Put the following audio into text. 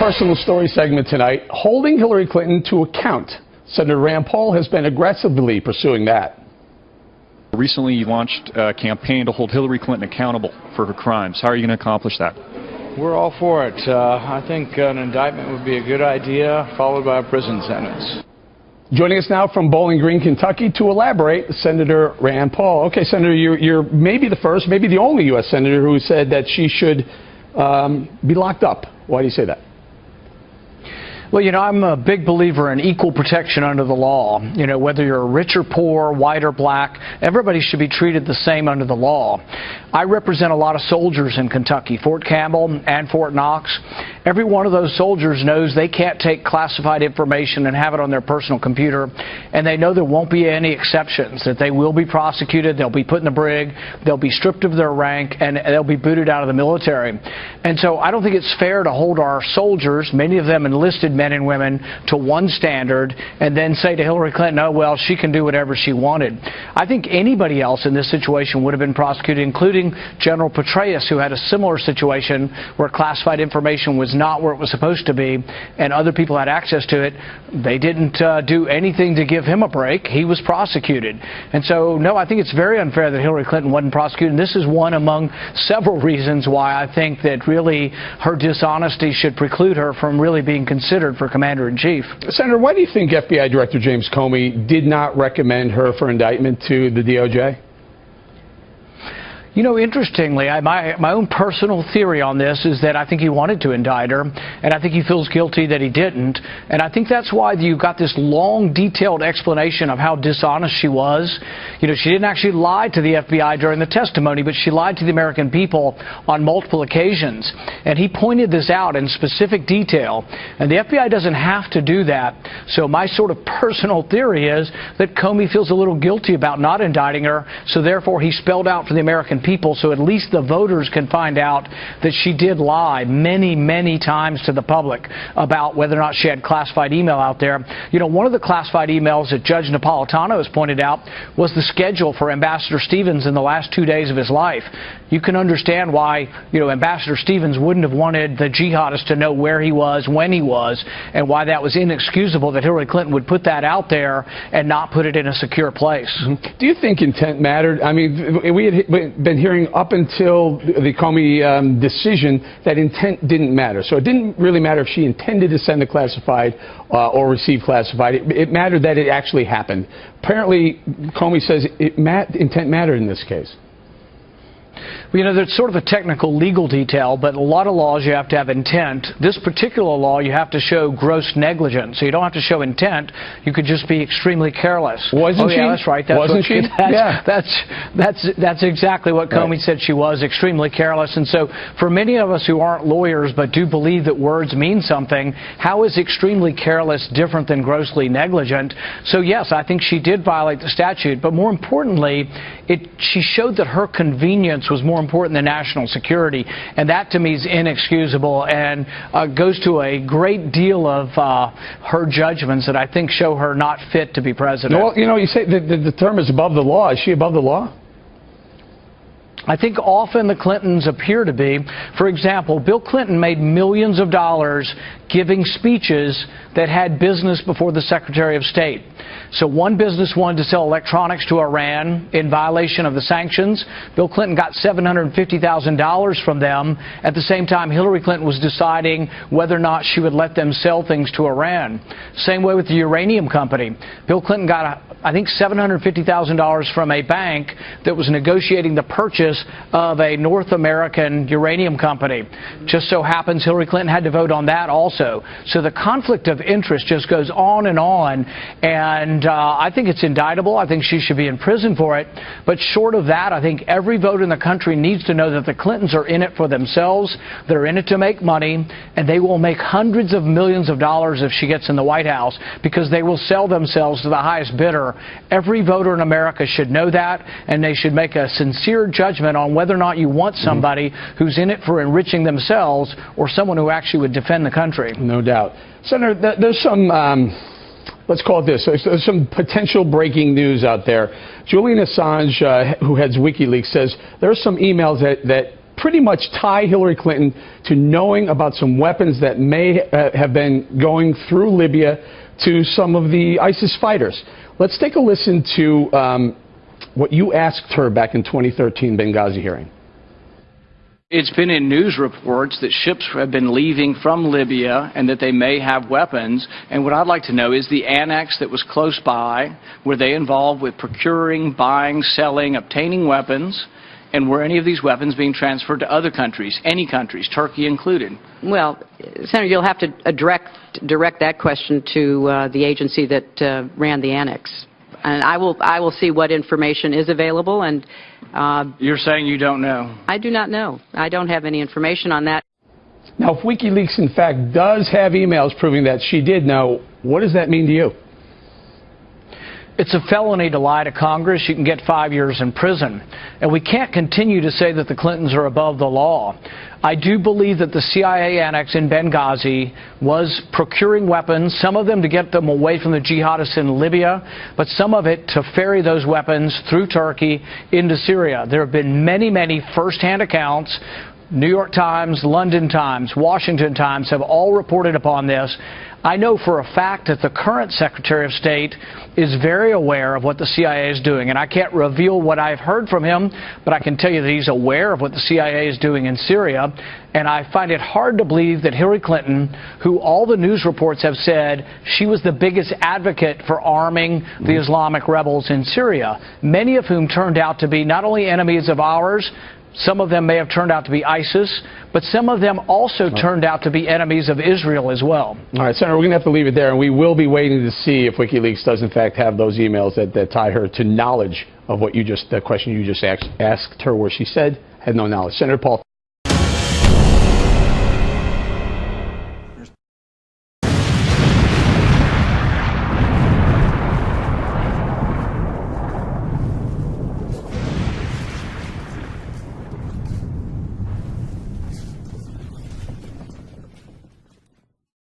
personal story segment tonight, holding Hillary Clinton to account. Senator Rand Paul has been aggressively pursuing that. Recently, you launched a campaign to hold Hillary Clinton accountable for her crimes. How are you going to accomplish that? We're all for it. I think an indictment would be a good idea, followed by a prison sentence. Joining us now from Bowling Green, Kentucky, to elaborate, Senator Rand Paul. Okay, Senator, you're maybe the first, maybe the only U.S. Senator who said that she should be locked up. Why do you say that? Well, you know, I'm a big believer in equal protection under the law. You know, whether you're rich or poor, white or black, everybody should be treated the same under the law. I represent a lot of soldiers in Kentucky, Fort Campbell and Fort Knox. Every one of those soldiers knows they can't take classified information and have it on their personal computer, and they know there won't be any exceptions, that they will be prosecuted, they'll be put in the brig, they'll be stripped of their rank, and they'll be booted out of the military. And so I don't think it's fair to hold our soldiers, many of them enlisted men and women, to one standard and then say to Hillary Clinton, oh, well, she can do whatever she wanted. I think anybody else in this situation would have been prosecuted, including General Petraeus, who had a similar situation where classified information was not where it was supposed to be and other people had access to it. They didn't do anything to give him a break. He was prosecuted. And so, no, I think it's very unfair that Hillary Clinton wasn't prosecuted. And this is one among several reasons why I think that really her dishonesty should preclude her from really being considered for Commander-in-Chief. Senator, why do you think FBI Director James Comey did not recommend her for indictment to the DOJ? You know, interestingly, my own personal theory on this is that I think he wanted to indict her, and I think he feels guilty that he didn't. And I think that's why you got this long, detailed explanation of how dishonest she was. You know, she didn't actually lie to the FBI during the testimony, but she lied to the American people on multiple occasions. And he pointed this out in specific detail. And the FBI doesn't have to do that. So my sort of personal theory is that Comey feels a little guilty about not indicting her, so therefore he spelled out for the American people, so at least the voters can find out that she did lie many, many times to the public about whether or not she had classified email out there. You know, one of the classified emails that Judge Napolitano has pointed out was the schedule for Ambassador Stevens in the last 2 days of his life. You can understand why, you know, Ambassador Stevens wouldn't have wanted the jihadist to know where he was, when he was, and why that was inexcusable that Hillary Clinton would put that out there and not put it in a secure place. Do you think intent mattered? I mean, we had been hearing up until the Comey decision that intent didn't matter. So it didn't really matter if she intended to send the classified or receive classified. It mattered that it actually happened. Apparently, Comey says intent mattered in this case. You know, there's sort of a technical legal detail, but a lot of laws you have to have intent. This particular law, you have to show gross negligence. So you don't have to show intent. You could just be extremely careless. Wasn't she? Yeah, that's right. Wasn't she? That's exactly what Comey said she was, extremely careless. And so for many of us who aren't lawyers but do believe that words mean something, how is extremely careless different than grossly negligent? So yes, I think she did violate the statute, but more importantly, she showed that her convenience was more important than national security, and that to me is inexcusable and goes to a great deal of her judgments that I think show her not fit to be president. Well, you know, you say the term is above the law. Is she above the law? I think often the Clintons appear to be. For example, Bill Clinton made millions of dollars giving speeches that had business before the Secretary of State. So one business wanted to sell electronics to Iran in violation of the sanctions. Bill Clinton got $750,000 from them. At the same time, Hillary Clinton was deciding whether or not she would let them sell things to Iran. Same way with the uranium company. Bill Clinton got, I think, $750,000 from a bank that was negotiating the purchase of a North American uranium company. Just so happens Hillary Clinton had to vote on that also. So the conflict of interest just goes on, and I think it's indictable. I think she should be in prison for it. But short of that, I think every voter in the country needs to know that the Clintons are in it for themselves. They're in it to make money, and they will make hundreds of millions of dollars if she gets in the White House, because they will sell themselves to the highest bidder. Every voter in America should know that, and they should make a sincere judgment on whether or not you want somebody who's in it for enriching themselves or someone who actually would defend the country. No doubt. Senator, there's some, let's call it this, there's some potential breaking news out there. Julian Assange, who heads WikiLeaks, says there are some emails that pretty much tie Hillary Clinton to knowing about some weapons that may have been going through Libya to some of the ISIS fighters. Let's take a listen to what you asked her back in 2013 Benghazi hearing. It's been in news reports that ships have been leaving from Libya and that they may have weapons. And what I'd like to know is the annex that was close by, were they involved with procuring, buying, selling, obtaining weapons? And were any of these weapons being transferred to other countries, any countries, Turkey included? Well, Senator, you'll have to direct that question to the agency that ran the annex. And I will see what information is available. And you're saying you don't know? I do not know. I don't have any information on that. Now, if WikiLeaks, in fact, does have emails proving that she did know, what does that mean to you? It's a felony to lie to Congress. You can get 5 years in prison. And we can't continue to say that the Clintons are above the law. I do believe that the CIA annex in Benghazi was procuring weapons, some of them to get them away from the jihadists in Libya, but some of it to ferry those weapons through Turkey into Syria. There have been many, many first-hand accounts. New York Times, London Times, Washington Times have all reported upon this. I know for a fact that the current Secretary of State is very aware of what the CIA is doing, and I can't reveal what I've heard from him, but I can tell you that he's aware of what the CIA is doing in Syria, and I find it hard to believe that Hillary Clinton, who all the news reports have said she was the biggest advocate for arming the Islamic rebels in Syria, many of whom turned out to be not only enemies of ours, some of them may have turned out to be ISIS, but some of them also turned out to be enemies of Israel as well. All right, Senator, we're going to have to leave it there, and we will be waiting to see if WikiLeaks does, in fact, have those emails that tie her to knowledge of what you just, the question you just asked her, where she said had no knowledge. Senator Paul.